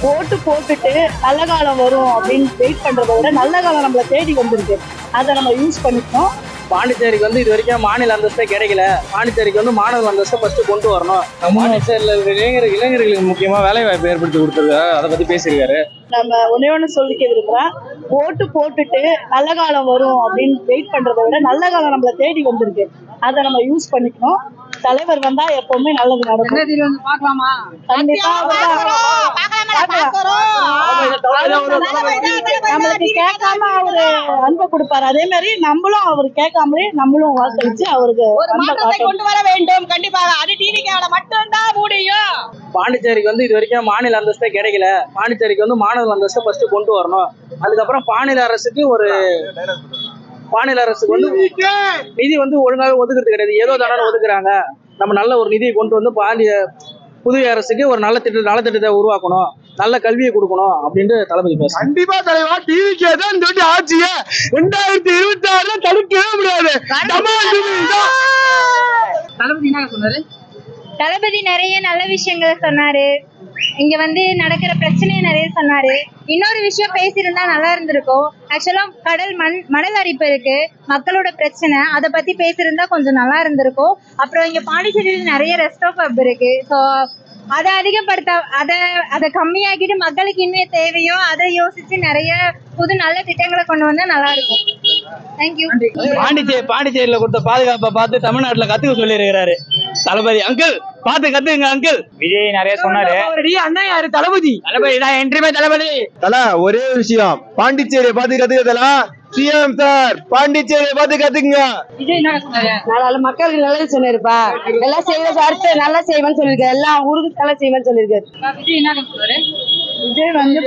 ஓட்டு போட்டுட்டு நல்ல காலம் வரும் அப்படின்னு வெயிட் பண்றதை விட நல்ல காலம் நம்மளை தேடி வந்திருக்கு. அதை நம்ம யூஸ் பண்ணிக்கணும். பாண்டிச்சேரிக்கு வந்து இது வரைக்கும் மாநில அந்தஸ்தே கிடைக்கல. பாண்டிச்சேரிக்கு வந்து மாநில அந்தஸ்தை ஃபர்ஸ்ட் கொண்டு வரணும். பாண்டிச்சேரியில் இளைஞர்களுக்கு முக்கியமா வேலை வாய்ப்பு ஏற்படுத்தி கொடுத்துருக்காரு. அதை பத்தி பேசியிருக்காரு. நம்ம ஒண்ணு சொல்லிக்க விரும்புறேன். ஓட்டு போட்டுட்டு நல்ல காலம் வரும் அப்படின்னு வெயிட் பண்றதை விட நல்ல காலம் நம்மளை தேடி வந்திருக்கு. அதை நம்ம யூஸ் பண்ணிக்கணும். தலைவர் வந்தா எப்பவுமே நல்லது நடக்கும். பாக்கலாமா? கண்டிப்பா நம்மளுக்கு கேட்காம அவரு அன்பை கொடுப்பாரு. அதே மாதிரி நம்மளும் அவரு கேட்காமலே நம்மளும் வாக்களிச்சு அவருக்கு கொண்டு வர வேண்டும். கண்டிப்பாக அது டிவிக்கால மட்டும்தான் முடியும். பாண்டிச்சேரிக்கு வந்து இது வரைக்கும் மாநில அந்தஸ்தே கிடைக்கல. பாண்டிச்சேரிக்கு வந்து மாநில அந்தஸ்தை ஃபர்ஸ்ட் கொண்டு வரணும். அதுக்கப்புறம் மாநில அரசுக்கு வந்து நிதி வந்து ஒழுங்காக ஒதுக்குறது கிடையாது. ஏதோ தானே ஒதுக்குறாங்க. நம்ம நல்ல ஒரு நிதியை கொண்டு வந்து புதிய அரசுக்கு ஒரு நல்ல நலத்திட்டத்தை உருவாக்கணும், நல்ல கல்வியை கொடுக்கணும் அப்படின்னு தளபதி பேச. கண்டிப்பா தலைவா, டிவிக்கே தான் இந்த ஆட்சியை 2026 தடுக்கவே முடியாது. தளபதி என்ன சொன்னாரு? தளபதி நிறைய நல்ல விஷயங்களை சொன்னாரு. இங்க வந்து நடக்கிற பிரச்சனையை நிறைய சொன்னாரு. இன்னொரு விஷயம் பேசியிருந்தா நல்லா இருந்திருக்கும். ஆக்சுவலா மணல் அரிப்பு இருக்கு, மக்களோட பிரச்சனை, அதை பத்தி பேசியிருந்தா கொஞ்சம் நல்லா இருந்திருக்கும். அப்புறம் இங்க பாண்டிச்சேரியில் நிறைய ரெஸ்டாரண்ட் பப் இருக்கு. ஸோ அதை அதை கம்மியாக்கிட்டு மக்களுக்கு இன்னும் தேவையோ அதை யோசிச்சு நிறைய புது நல்ல திட்டங்களை கொண்டு வந்தா நல்லா இருக்கும். தேங்க்யூ. பாண்டிச்சேரியில கொடுத்த பாதுகாப்பை பார்த்து தமிழ்நாட்டுல கத்துக்க சொல்லி இருக்கிறாரு தளபதி. அங்கிள் பார்த்து கத்துங்க அங்கிள். விஜய் நிறைய சொன்னாரு. அண்ணா யாரு? தளபதி. தான் என்றுமே தளபதி. ஒரே விஷயம், பாண்டிச்சேரியை பார்த்து கத்துக்கிறதெல்லாம் சிஎம் சார் பாண்டிச்சேரியை பார்த்து கத்துக்குங்க. விஜய் என்ன சொன்னாரு? மக்களுக்கு நல்லது சொன்னிருப்பா. எல்லாம் செய்வது அடுத்து நல்லா செய்வேன்னு சொல்லியிருக்காரு. எல்லாம் ஊருக்கு நல்லா செய்வேன்னு சொல்லியிருக்காரு. விஜய் என்ன சொன்னாரு? விஜய் வந்து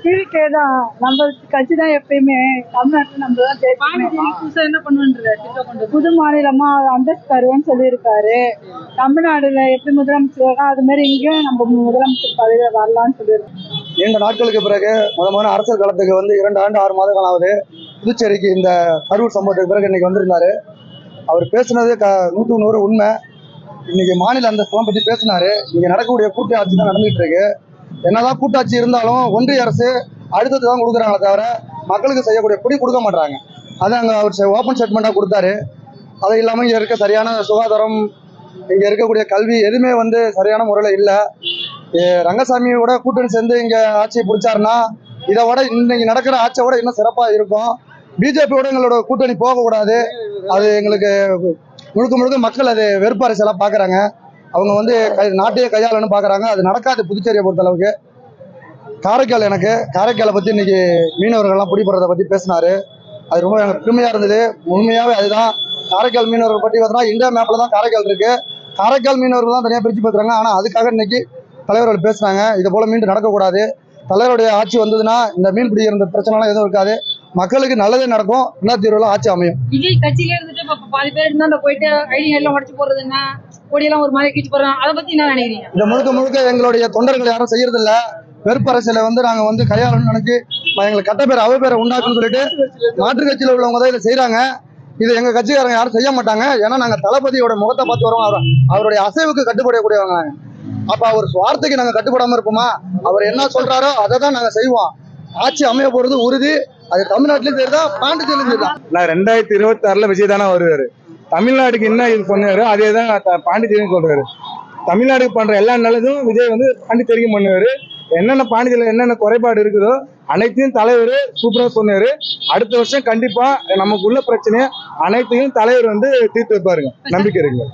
டிவிக்கே தான் நம்ம கட்சி தான். எப்பயுமே தமிழ்நாட்டில் நம்ம தான் புதுசா என்ன பண்ணுன்ற புது மாநிலமா அந்தஸ்து தருவேன்னு சொல்லியிருக்காரு. தமிழ்நாடுல எப்படி முதலமைச்சர் அது மாதிரி இங்கேயும் நம்ம முதலமைச்சர் பதவியில வரலாம்னு சொல்லியிருக்காரு. 2 நாட்களுக்கு பிறகு முதல் அரசியல் காலத்துக்கு வந்து 2 ஆண்டு 6 மாத காலம் ஆகுது. புதுச்சேரிக்கு இந்த கரூர் சம்பவத்துக்கு பிறகு இன்னைக்கு வந்திருந்தாரு. அவர் பேசுனது 100% உண்மை. இன்னைக்கு மாநில அந்தஸ்தெல்லாம் பத்தி பேசினாரு. இங்க நடக்கக்கூடிய கூட்டாட்சி தான் நடந்துட்டு இருக்கு. என்னதான் கூட்டாட்சி இருந்தாலும் ஒன்றிய அரசு அடுத்தது தான் கொடுக்குறாங்களே தவிர மக்களுக்கு செய்யக்கூடிய பொடி கொடுக்க மாட்டாங்க. அதை அங்கே அவர் ஓப்பன் ஸ்டேட்மெண்ட்டாக கொடுத்தாரு. அது இல்லாமல் இங்கே இருக்க சரியான சுகாதாரம், இங்கே இருக்கக்கூடிய கல்வி எதுவுமே வந்து சரியான முறையில் இல்லை. ரங்கசாமியோட கூட்டணி சேர்ந்து இங்கே ஆட்சியை பிடிச்சாருன்னா இதை விட இன்னைக்கு நடக்கிற ஆட்சியை விட இன்னும் சிறப்பாக இருக்கும். பிஜேபியோட எங்களோட கூட்டணி போகக்கூடாது. அது எங்களுக்கு முழுக்க மக்கள் அது வெறுப்பு அரசியலாக பார்க்குறாங்க. அவங்க வந்து நாட்டையே கையாளன்னு பார்க்குறாங்க. அது நடக்காது புதுச்சேரியை பொறுத்தளவுக்கு. காரைக்காலை பற்றி இன்னைக்கு மீனவர்கள்லாம் பிடிப்படுறதை பற்றி பேசினாரு. அது ரொம்ப எனக்கு பெருமையாக இருந்தது. உண்மையாகவே அதுதான். காரைக்கால் மீனவர்கள் பற்றி பார்த்தோம்னா இந்தியா மேப்பில் தான் காரைக்கால் இருக்குது. காரைக்கால் மீனவர்கள் தான் தனியாக பிரித்து பேசுகிறாங்க. ஆனால் அதுக்காக இன்னைக்கு தலைவர்கள் பேசுனாங்க. இது போல் மீண்டும் நடக்கக்கூடாது. தலைவருடைய ஆட்சி வந்ததுன்னா இந்த மீன் பிடிக்கிற பிரச்சனைலாம் எதுவும் இருக்காது. மக்களுக்கு நல்லதே நடக்கும். 2020 ஆட்சி அமையும். விஜய் கட்சியில இருந்துட்டு பாதி பேர் இருந்தா போயிட்டு ஐடி எல்லாம் உடச்சு போடுறது என்ன, கொடியெல்லாம் ஒரு மாதிரி கீச்சு போடுறாங்க. அதை பத்தி என்ன நினைக்கிறீங்க? இந்த முழுக்க எங்களுடைய தொண்டர்கள் யாரும் செய்யறது இல்ல. வெறுப்பு அரசியலை வந்து நாங்க வந்து கையாளணும்னு நினைச்சு எங்களுக்கு கட்ட பேர் அவ பேரை உண்டாக்குன்னு சொல்லிட்டு மாற்று கட்சியில உள்ளவங்க தான் இதை செய்யறாங்க. இது எங்க கட்சிக்காரங்க யாரும் செய்ய மாட்டாங்க. ஏன்னா நாங்க தளபதியோட முகத்தை பார்த்து வரோம். அவருடைய அசைவுக்கு கட்டுப்படக்கூடியவங்க. அப்ப அவர் வார்த்தைக்கு நாங்க கட்டுப்படாம இருப்போமா? அவர் என்ன சொல்றாரோ அதை தான் நாங்க செய்வோம். ஆட்சி அமைய போறது உறுதி. அது தமிழ்நாட்டிலும் சரிதான், பாண்டிச்சேரியிலும் சரிதான். 2026 விஜய் தானே வருவாரு. தமிழ்நாட்டுக்கு என்ன இது சொன்னாரு அதே தான் பாண்டிச்சேரியும் சொல்றாரு. தமிழ்நாடுக்கு பண்ற எல்லா நல்லதும் விஜய் வந்து பாண்டிச்சேரிக்கும் பண்ணுவாரு. என்னென்ன பாண்டிச்சேரியில் என்னென்ன குறைபாடு இருக்குதோ அனைத்தையும் தலைவர் சூப்பரா சொன்னாரு. அடுத்த வருஷம் கண்டிப்பா நமக்கு உள்ள பிரச்சனையை அனைத்தையும் தலைவர் வந்து தீர்த்து வைப்பாருங்க, நம்பிக்கை இருக்கு.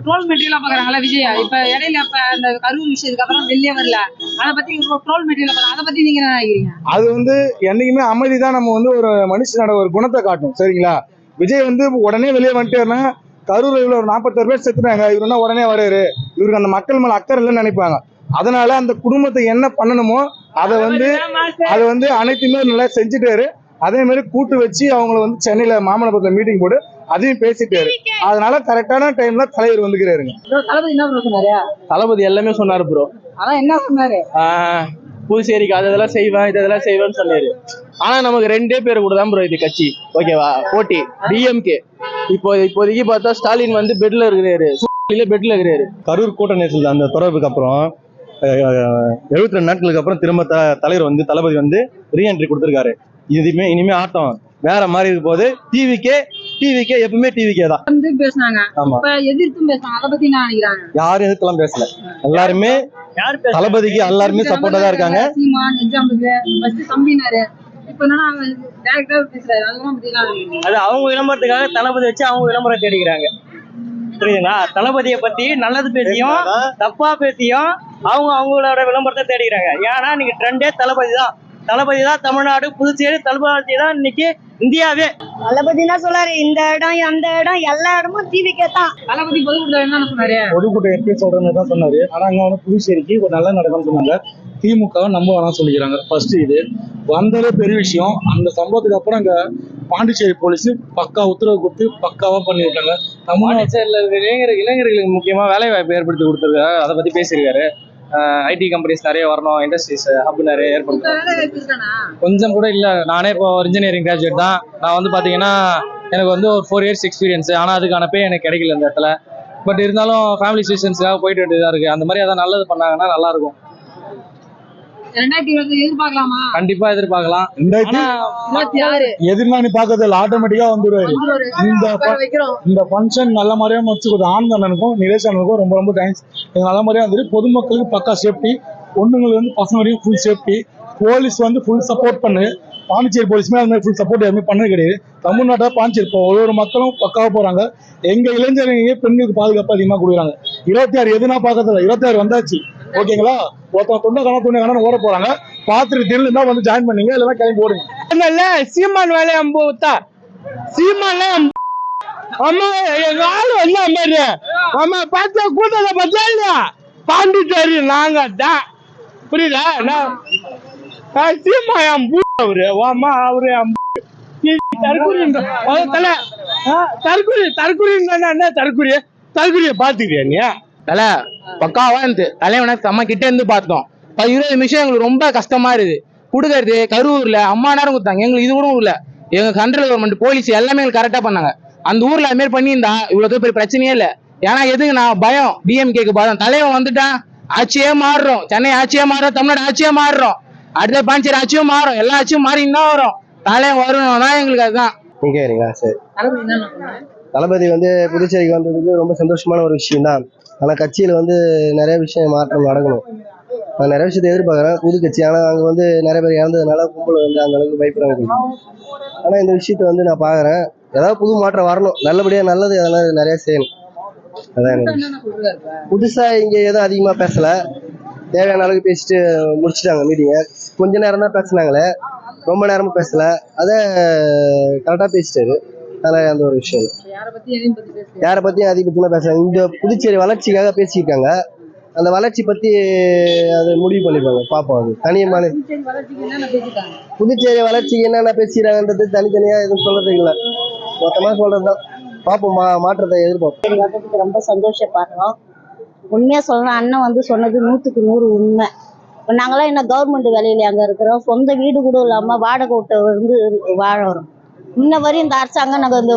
ட்ரோல் மெட்டீரியலா பாக்குறாங்களா விஜய்? இப்ப இடையில அந்த கரூர் விஷயத்துக்கு அப்புறம் வெளியே வரல, அதை பத்தி ட்ரோல் மெட்டீரியல் பாக்குறாங்க. அதை பத்தி நீங்க என்ன நினைக்கிறீங்க? அது வந்து என்னைக்குமே அமைதி தான் நம்ம வந்து ஒரு மனுஷனோட ஒரு குணத்தை காட்டும். சரிங்களா? விஜய் வந்து உடனே வெளியே வந்துட்டேன்னா கரூர் இவ்வளவு ஒரு 46 பேர் செத்துட்டாங்க, இவருன்னா உடனே வராரு, இவருக்கு அந்த மக்கள் மேல அக்கறை இல்லைன்னு நினைப்பாங்க. அதனால அந்த குடும்பத்தை என்ன பண்ணணுமோ அதை வந்து அனைத்துமே நல்லா செஞ்சுட்டாரு. அதே மாதிரி கூட்டு வச்சு அவங்களை வந்து சென்னையில மாமல்லபுரத்துல மீட்டிங் போட்டு அதையும் பேசிட்டாரு. அதனால கரெக்டான டைம்ல தலைவர் வந்துக்கிறாருங்க. தளபதி என்ன சொன்னாரு? தளபதி எல்லாமே சொன்னாரு ப்ரோ. அதான் என்ன சொன்னாரு? புதுச்சேரிக்கு அதெல்லாம் செய்வேன் இதெல்லாம் செய்வேன்னு சொன்னாரு. ஆனா நமக்கு 2 பேர் கூட தான் ப்ரோ இது கட்சி. ஓகேவா? போட்டி டிஎம்கே. இப்போதைக்கு பார்த்தா ஸ்டாலின் வந்து பெட்ல இருக்கிறாரு, கரூர் கூட்டணி அந்த தொடர்புக்கு அப்புறம் 72 நாட்களுக்கு அப்புறம் திரும்ப தலைவர் வந்து தளபதி வந்து ரீஎன்ட்ரி கொடுத்துருக்காரு. இனிமே ஆட்டம் வேற மாதிரி இருக்கும் போது டிவிக்கே எப்பவுமே டிவிக்கே தான் வந்து பேசுனாங்க, ஆமா. இப்ப எதிர்த்தும் பேசுனாங்க. அதை பத்தி என்ன நினைக்கிறாங்க? யாரும் எதிர்த்தெல்லாம் பேசல, எல்லாருமே தளபதிக்கு எல்லாருமே சப்போர்ட்டா தான் இருக்காங்க. சீமான் எக்ஸாம்பிளுக்கு ஃபர்ஸ்ட் தம்பினாரு, இப்ப என்னன்னா டைரக்டா பேசுறாரு. அதெல்லாம் பத்தி என்ன நினைக்கிறீங்க? அது அவங்க விளம்பரத்துக்காக தளபதி வச்சு அவங்க விளம்பரம் தேடிக்கிறாங்க. புரியுதுங்களா? தளபதியை பத்தி நல்லது பேசியும் தப்பா பேசியும் அவங்களோட விளம்பரத்தை தேடிக்கிறாங்க. ஏன்னா இன்னைக்கு ட்ரெண்டே தளபதி தான் தமிழ்நாடு, புதுச்சேரி தளபதி தான் இன்னைக்கு இந்தியாவே. தளபதினா சொல்லாரு, இந்த இடம் அந்த இடம் எல்லா இடமும் டிவிக்கே தான். தளபதி பொதுக்கூட்டம் என்ன சொன்னாரு? பொதுக்கூட்டம் எப்படி சொல்றேன்னு தான் சொன்னாரு. ஆனா அங்க வந்து புதுச்சேரிக்கு ஒரு நல்ல நடக்கும்னு சொன்னாங்க. திமுக நம்ப வேணாம் சொல்லிக்கிறாங்க. ஃபர்ஸ்ட் இது வந்தாலே பெரிய விஷயம். அந்த சம்பவத்துக்கு அப்புறம் அங்க பாண்டிச்சேரி போலீஸ் பக்கா உத்தரவு கொடுத்து பக்காவா பண்ணிவிட்டாங்க. பாண்டிச்சேரியில இளைஞர்களுக்கு முக்கியமா வேலை வாய்ப்பு ஏற்படுத்தி கொடுத்துருக்காரு. அதை பத்தி பேசியிருக்காரு. ஐடி கம்பெனிஸ் நிறைய வரணும், இண்டஸ்ட்ரீஸ் ஹப் நிறைய ஏற்படுத்தணும். கொஞ்சம் கூட இல்லை. நானே இப்போ ஒரு இன்ஜினியரிங் கிராஜுவேட் தான். நான் வந்து பார்த்தீங்கன்னா எனக்கு வந்து ஒரு 4 years எக்ஸ்பீரியன்ஸ். ஆனால் அதுக்கான பே எனக்கு கிடைக்கல இந்த இடத்துல. பட் இருந்தாலும் ஃபேமிலி சிச்சுவேஷன்ஸ்க்காக போயிட்டு வேண்டியதாக இருக்குது. அந்த மாதிரி அதான் நல்லது பண்ணாங்கன்னா நல்லா இருக்கும். 2020 எதிர்பார்க்கலாமா? கண்டிப்பா எதிர்பார்க்கலாம். 2026 எதிர்னா நீ பாக்குறது ஆட்டோமேட்டிக்கா வந்துருவாரு. இந்த ஃபங்க்ஷன் நல்ல மாதிரியா முடிச்சு கொடுத்த ஆனந்த் அண்ணனுக்கும் நிலேஷ் அண்ணனுக்கும் ரொம்ப ரொம்ப தேங்க்ஸ். நல்ல மாதிரியா வந்துட்டு பொதுமக்களுக்கு பக்கா சேஃப்டி, பொண்ணுங்களுக்கு வந்து பசங்க வரைக்கும் ஃபுல் சேஃப்டி, போலீஸ் வந்து ஃபுல் சப்போர்ட் பண்ணு. பாண்டிச்சேரி போலீஸ்மே அது மாதிரி ஃபுல் சப்போர்ட் எதுவுமே பண்ணது கிடையாது. தமிழ்நாட்டில் பாண்டிச்சேரி இப்போ ஒரு மக்களும் பக்காவாக போறாங்க. எங்க இளைஞர்களுக்கு பெண்களுக்கு பாதுகாப்பு அதிகமாக கொடுக்குறாங்க. 26 எதுனா பார்க்கறதில்ல, 26 வந்தாச்சு. ஓகேங்களா? ஒருத்தன் துண்டை காண ஓட போறாங்க. பார்த்துட்டு திடீர்னு தான் வந்து ஜாயின் பண்ணீங்க, இல்லைன்னா கிளம்பி ஓடுங்க. சீமான் வேலையை அம்புத்தா சீமான் அம்மா எங்க ஆளு வந்து மாதிரி அம்மா பார்த்த கூட்டத்தை பார்த்தா இல்லையா? பாண்டிச்சேரி நாங்க தான். புரியல? சீமான் அவரு அம்மா அவரு தற்கொலையை பாத்துக்கிறியா நீ? தலை பக்காவா இருந்து தலைவனை செம்ம கிட்ட இருந்து பார்த்தோம். 20 நிமிஷம் எங்களுக்கு ரொம்ப கஷ்டமா இருக்குது. கொடுக்கறது கரூர்ல அம்மா நேரம் கொடுத்தாங்க. எங்களுக்கு இது கூட இல்ல. எங்க சென்ட்ரல் கவர்மெண்ட் போலீஸ் எல்லாமே எங்களுக்கு கரெக்டா பண்ணாங்க. அந்த ஊர்ல அது மாதிரி பண்ணியிருந்தா இவ்வளவு பெரிய பிரச்சனையே இல்லை. ஏன்னா எதுக்கு நான் பயம், டிஎம்கேக்கு பயம். தலைவன் வந்துட்டான், ஆட்சியே மாறுறோம். சென்னை ஆட்சியே மாறுறோம், தமிழ்நாடு ஆட்சியே மாறுறோம், அடுத்த பாண்டிச்சேரி ஆட்சியும் மாறும், எல்லா ஆட்சியும் மாறின்னு தான் வரும். தலைவன் வரணும்னா எங்களுக்கு அதுதான். சரி, தளபதி வந்து புதுச்சேரிக்கு வந்ததுக்கு ரொம்ப சந்தோஷமான ஒரு விஷயம் தான். ஆனா கட்சியில வந்து நிறைய விஷயம் மாற்றம் நடக்கணும். நான் நிறைய விஷயத்தை எதிர்பார்க்குறேன் புது கட்சி. ஆனா அங்க வந்து நிறைய பேர் இறந்ததுனால கும்பல் வந்து அந்த அளவுக்கு பயப்படுறாங்க. ஆனா இந்த விஷயத்த வந்து நான் பாக்குறேன், ஏதாவது புது மாற்றம் வரணும். நல்லபடியா நல்லது அதெல்லாம் நிறைய செய்யணும். அதான் எனக்கு புதுசா இங்க எதுவும் அதிகமா பேசல. தேவையான அளவுக்கு பேசிட்டு முடிச்சுட்டாங்க மீட்டிங்க. கொஞ்ச நேரம் தான் பேசினாங்களே, ரொம்ப நேரமும் பேசல. அதை கரெக்டா பேசிட்டாரு. அதனால அந்த ஒரு விஷயம் யாரை பத்தியும் அதிகபட்சமா பேசுறாங்க. இந்த புதுச்சேரி வளர்ச்சிக்காக பேசியிருக்காங்க. அந்த வளர்ச்சி பத்தி அது முடிவு பண்ணிப்பாங்க. பார்ப்போம். அது தனியமான புதுச்சேரி வளர்ச்சிக்கு என்னென்ன பேசிக்கிறாங்கன்றது தனித்தனியா எதுவும் சொல்றதுக்கு இல்லை, மொத்தமா சொல்றதுதான். பார்ப்போம், மாற்றத்தை எதிர்பார்ப்போம். ரொம்ப சந்தோஷப்படுறோம். உண்மையா சொல்றேன், அண்ணன் வந்து சொன்னது 100க்கு 100 உண்மை. இப்போ நாங்களாம் என்ன கவர்மெண்ட் வேலையில அங்கே இருக்கிறோம். சொந்த வீடு கூட இல்லாமல் வாடகை விட்டு வந்து வாழறோம். இன்ன வரையும் இந்த அரசாங்கம் நாங்கள் இந்த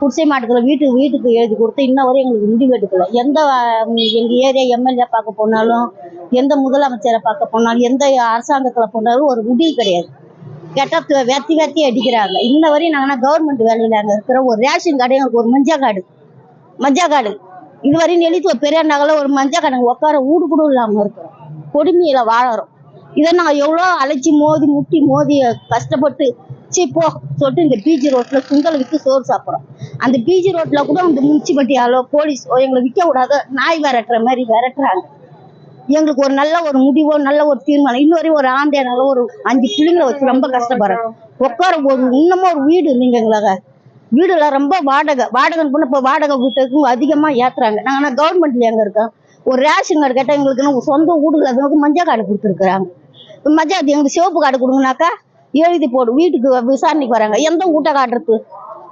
குடிசை மாட்டத்தில் வீட்டுக்கு எழுதி கொடுத்து இன்ன வரையும் எங்களுக்கு முடிவு எடுக்கல. எந்த எங்கள் ஏரியா எம்எல்ஏ பார்க்க போனாலும், எந்த முதலமைச்சரை பார்க்க போனாலும், எந்த அரசாங்கத்தில் போனாலும் ஒரு முடிவு கிடையாது. கெட்ட வெத்தி அடிக்கிறாங்க. இன்ன வரையும் நாங்கள் கவர்மெண்ட் வேலையில் அங்கே இருக்கிறோம். ஒரு ரேஷன் கார்டு, எங்களுக்கு ஒரு மஞ்சா கார்டு இது வரையும் எழுதி ஒரு பெரிய நகரில் ஒரு மஞ்சா கார்டு உட்கார வீடு கூட இல்லாமல் இருக்கிறோம். கொடுமையில வாழறோம். இதை நாங்கள் எவ்வளோ அழைச்சி முட்டி மோதி கஷ்டப்பட்டு போ சொல்லிட்டு இந்த பிஜி ரோட்ல சுண்டல் விற்று சோறு சாப்பிட்றோம். அந்த பிஜி ரோட்ல கூட அந்த முனிசிபாலிட்டியாலோ போலீஸ் எங்களை விற்க கூடாது, நாய் விரட்டுற மாதிரி விரட்டுறாங்க. எங்களுக்கு ஒரு நல்ல ஒரு முடிவோ நல்ல ஒரு தீர்மானம். இன்னொரு ஒரு ஆண்டேனால ஒரு 5 பிள்ளைங்களை வச்சு ரொம்ப கஷ்டப்படுறோம். உட்கார ஒரு இன்னமும் ஒரு வீடு இல்லைங்க எங்களாக. வீடுல ரொம்ப வாடகைன்னு போன இப்போ வாடகை வீட்டுக்கும் அதிகமா ஏத்துறாங்க. நாங்கள் கவர்மெண்ட்ல எங்க இருக்கோம். ஒரு ரேஷன் கார்டு கேட்டால் எங்களுக்கு சொந்த வீடுல அதுக்கு மஞ்சள் கார்டு கொடுத்துருக்குறாங்க. மஞ்சள் எங்களுக்கு சிவப்பு கார்டு கொடுங்கனாக்கா எழுதி போடு வீட்டுக்கு விசாரணைக்கு வராங்க. எந்த வீட்டை காட்டுறது?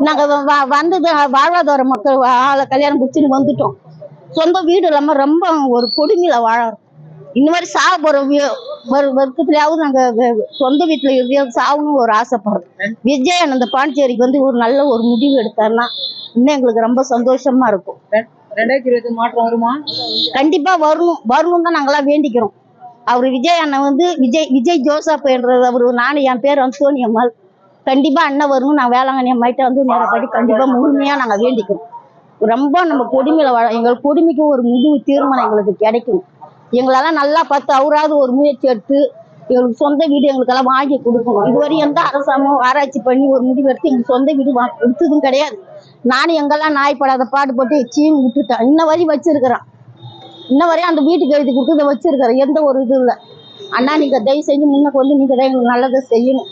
நாங்கள் வந்தது வாழ்வாதார மக்கள் ஆளை கல்யாணம் பிடிச்சின்னு வந்துட்டோம். சொந்த வீடு இல்லாமல் ரொம்ப ஒரு கொடுமையில வாழறோம். இந்த மாதிரி சாக போகிற வருத்தத்துலையாவது நாங்கள் சொந்த வீட்டில் இருந்து சாகணும்னு ஒரு ஆசைப்படுறோம். விஜயன் அந்த பாண்டிச்சேரிக்கு வந்து ஒரு நல்ல ஒரு முடிவு எடுத்தாருன்னா இன்னும் எங்களுக்கு ரொம்ப சந்தோஷமா இருக்கும். 2023 மாற்றம் வருமா? கண்டிப்பா வரணும் தான் நாங்களாம் வேண்டிக்கிறோம். அவர் விஜய் அண்ணன் வந்து விஜய் ஜோசப் என்றது அவரு. நானும் என் பேர் வந்து சோனி அம்மாள். கண்டிப்பா அண்ணன் வரணும். நான் வேளாங்கண்ணி அம்மாயிட்ட வந்து நேரப்படி கண்டிப்பா முழுமையா நாங்க வேண்டிக்கிறோம். ரொம்ப நம்ம கொடுமையில எங்களுக்கு கொடுமைக்கு ஒரு முடிவு தீர்மானம் எங்களுக்கு கிடைக்கும். எங்களெல்லாம் நல்லா பார்த்து அவராவது ஒரு முயற்சி எடுத்து எங்களுக்கு சொந்த வீடு எங்களுக்கெல்லாம் வாங்கி கொடுக்கணும். இதுவரை எந்த அரசாங்கம் ஆராய்ச்சி பண்ணி ஒரு முடிவு எடுத்து எங்களுக்கு சொந்த வீடு கொடுத்ததும் கிடையாது. நானும் எங்கெல்லாம் நாய்ப்படாத பாடுபட்டு சீன் விட்டுட்டேன். இன்ன வரையும் வச்சிருக்கிறேன். இன்ன வரையும் அந்த வீட்டுக்கு எழுதி கொடுத்து இதை வச்சிருக்கிறேன். எந்த ஒரு இது இல்லை. அண்ணா நீங்க தயவு செஞ்சு முன்னுக்கு வந்து நீங்க தான் எங்களுக்கு நல்லதை செய்யணும்.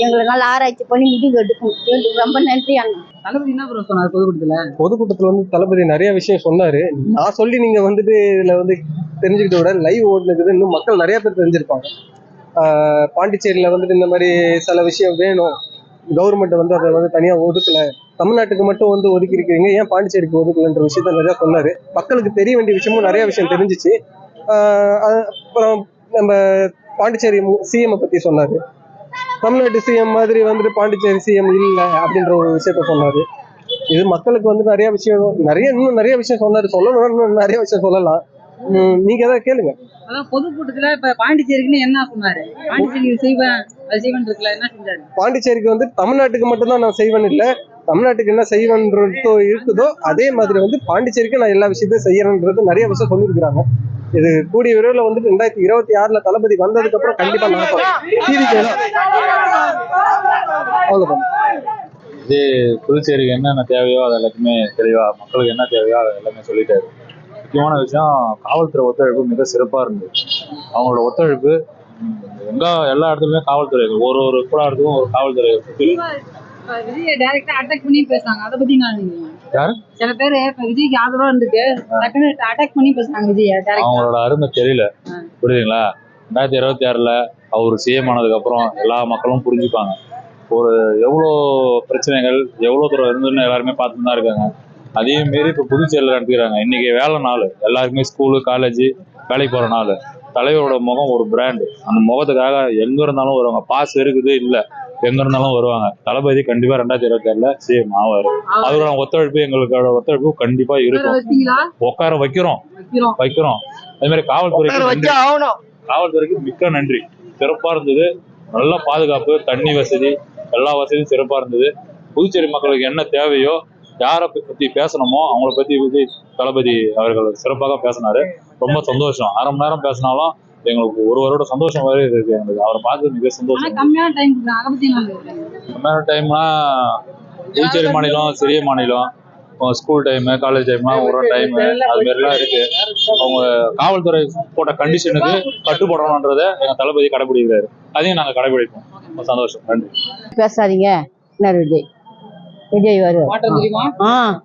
எங்களை நல்லா ஆராய்ச்சி பண்ணி முடிவு எடுக்கணும். எங்களுக்கு ரொம்ப நன்றி அண்ணா. தளபதி என்ன ப்ரோ சொன்னார் பொதுக்கூட்டத்துல? பொதுக்கூட்டத்தில் வந்து தளபதி நிறைய விஷயம் சொன்னாரு. நான் சொல்லி நீங்க வந்துட்டு இதுல வந்து தெரிஞ்சுக்கிட்ட விட லைவ் ஓடுனது இன்னும் மக்கள் நிறைய பேர் தெரிஞ்சிருப்பாங்க. பாண்டிச்சேரியில வந்துட்டு இந்த மாதிரி சில விஷயம் வேணும், கவர்மெண்ட் வந்து அதை வந்து தனியா ஒதுக்கல, தமிழ்நாட்டுக்கு மட்டும் வந்து ஒதுக்கி இருக்கிறீங்க, ஏன் பாண்டிச்சேரிக்கு ஒதுக்கலன்ற விஷயத்த நிறைய சொன்னாரு. மக்களுக்கு தெரிய வேண்டிய விஷயமும் நிறைய விஷயம் தெரிஞ்சிச்சு. அப்புறம் நம்ம பாண்டிச்சேரி சிஎம் பத்தி சொன்னாரு. தமிழ்நாட்டு சிஎம் மாதிரி வந்துட்டு பாண்டிச்சேரி சிஎம் இல்லை அப்படின்ற ஒரு விஷயத்த சொன்னாரு. இது மக்களுக்கு வந்து இன்னும் நிறைய விஷயம் சொன்னாரு. சொல்லணும் நிறைய விஷயம் சொல்லலாம். நீங்க ஏதாவது கேளுங்க. அதான் பொதுக்கூட்டத்துல இப்ப பாண்டிச்சேரிக்குன்னு என்ன சொன்னாரு? பாண்டிச்சேரி செய்வேன் அது செய்வேன் இருக்குல்ல, என்ன செஞ்சாரு? பாண்டிச்சேரிக்கு வந்து தமிழ்நாட்டுக்கு மட்டும்தான் நான் செய்வேன் இல்லை, தமிழ்நாட்டுக்கு என்ன செய்வேன்றதோ இருக்குதோ அதே மாதிரி வந்து பாண்டிச்சேரிக்கு நான் எல்லா விஷயத்தையும் செய்யறேன்றது நிறைய விஷயம் சொல்லியிருக்கிறாங்க. இது கூடிய விரைவில் வந்து 2026 தளபதி வந்ததுக்கு அப்புறம் கண்டிப்பா நடக்கும். அவ்வளவுதான். இது புதுச்சேரிக்கு என்னென்ன தேவையோ அது எல்லாத்தையுமே தெளிவா, மக்களுக்கு என்ன தேவையோ அதை எல்லாமே சொல்லிட்டாரு. முக்கியமான விஷயம் காவல்துறை ஒத்துழைப்பு மிக சிறப்பா இருந்தது. அவங்களோட ஒத்துழைப்பு எல்லா இடத்துலயுமே காவல்துறை, ஒரு கூட இடத்துக்கும் ஒரு காவல்துறை. விஜய் டைரக்டா அட்டாக் பண்ணி பேசுறாங்க, அதை பத்தி நான் யாரு சில பேரு இப்ப விஜய்க்கு ஆதரவா இருந்துட்டு டக்குன்னு அட்டாக் பண்ணி பேசுறாங்க விஜய். அவங்களோட அருமை தெரியல, புரியுதுங்களா? 2026 அவர் சிஎம் ஆனதுக்கு அப்புறம் எல்லா மக்களும் புரிஞ்சுப்பாங்க ஒரு எவ்வளோ பிரச்சனைகள் எவ்வளோ தூரம் இருந்துன்னு எல்லாருமே பார்த்துட்டு தான் இருக்காங்க. அதே மாரி இப்போ புதுச்சேரியில் நடத்துக்கிறாங்க. இன்னைக்கு வேலை நாள், எல்லாருக்குமே ஸ்கூலு காலேஜ் வேலைக்கு போகிற நாள். தலைவரோட முகம் ஒரு பிராண்டு. அந்த முகத்துக்காக எங்க இருந்தாலும் வருவாங்க. பாஸ் இருக்குது இல்லை, எங்க இருந்தாலும் வருவாங்க. தளபதி கண்டிப்பா 2026 சிஎம் ஆவாரு. அவரோட ஒத்துழைப்பு எங்களோட ஒத்துழைப்பு கண்டிப்பா இருக்கும். உட்கார வைக்கிறோம். அதே மாதிரி காவல்துறைக்கு மிக்க நன்றி. சிறப்பா இருந்தது. நல்ல பாதுகாப்பு, தண்ணி வசதி, எல்லா வசதியும் சிறப்பா இருந்தது. புதுச்சேரி மக்களுக்கு என்ன தேவையோ, யாரை பத்தி பேசணுமோ அவங்கள பத்தி விஜய் தளபதி அவர்கள் சிறப்பாக பேசினாரு. ரொம்ப சந்தோஷம். அரை மணி நேரம் பேசினாலும் எங்களுக்கு ஒரு வருட சந்தோஷம் வரை இருக்கு. எங்களுக்கு அவரை பார்த்து மிக சந்தோஷம். கம்மியான டைம்னா புதுச்சேரி மாநிலம் சிறிய மாநிலம், ஸ்கூல் டைமு காலேஜ் டைம்லாம் ஒரு டைம் அது மாதிரிலாம் இருக்கு. அவங்க காவல்துறை போட்ட கண்டிஷனுக்கு கட்டுப்படணுன்றதை எங்க தளபதி கடைபிடிக்கிறாரு. அதையும் நாங்க கடைபிடிப்போம். சந்தோஷம். நன்றி. பேசாதீங்க. விஜய் வருவார்.